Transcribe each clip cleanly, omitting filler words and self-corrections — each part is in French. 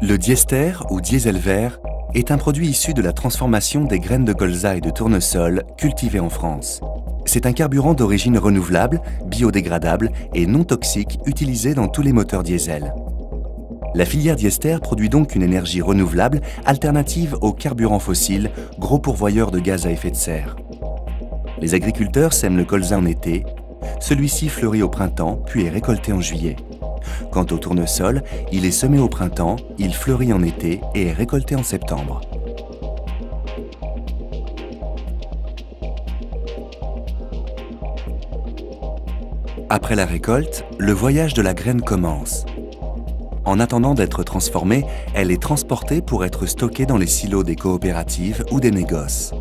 Le diester ou diesel vert est un produit issu de la transformation des graines de colza et de tournesol cultivées en France. C'est un carburant d'origine renouvelable, biodégradable et non toxique utilisé dans tous les moteurs diesel. La filière diester produit donc une énergie renouvelable alternative aux carburants fossiles, gros pourvoyeurs de gaz à effet de serre. Les agriculteurs sèment le colza en été, celui-ci fleurit au printemps puis est récolté en juillet. Quant au tournesol, il est semé au printemps, il fleurit en été et est récolté en septembre. Après la récolte, le voyage de la graine commence. En attendant d'être transformée, elle est transportée pour être stockée dans les silos des coopératives ou des négoces.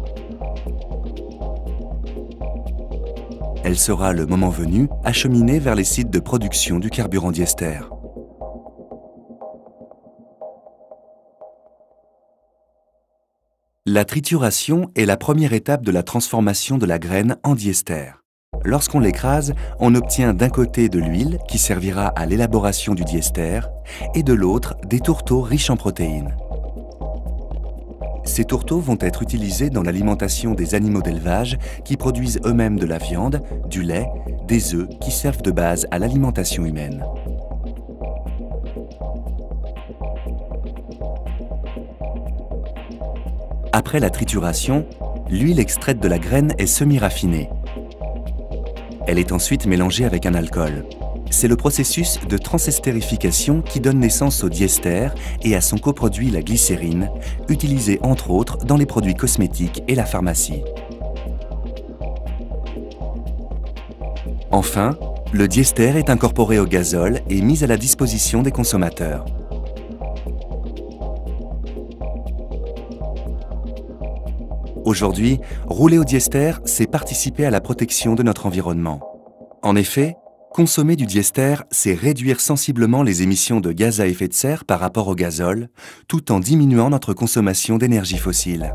Elle sera, le moment venu, acheminée vers les sites de production du carburant diester. La trituration est la première étape de la transformation de la graine en diester. Lorsqu'on l'écrase, on obtient d'un côté de l'huile qui servira à l'élaboration du diester et de l'autre des tourteaux riches en protéines. Ces tourteaux vont être utilisés dans l'alimentation des animaux d'élevage qui produisent eux-mêmes de la viande, du lait, des œufs qui servent de base à l'alimentation humaine. Après la trituration, l'huile extraite de la graine est semi-raffinée. Elle est ensuite mélangée avec un alcool. C'est le processus de transestérification qui donne naissance au diester et à son coproduit la glycérine, utilisé entre autres dans les produits cosmétiques et la pharmacie. Enfin, le diester est incorporé au gazole et mis à la disposition des consommateurs. Aujourd'hui, rouler au diester, c'est participer à la protection de notre environnement. En effet, consommer du diester, c'est réduire sensiblement les émissions de gaz à effet de serre par rapport au gazole, tout en diminuant notre consommation d'énergie fossile.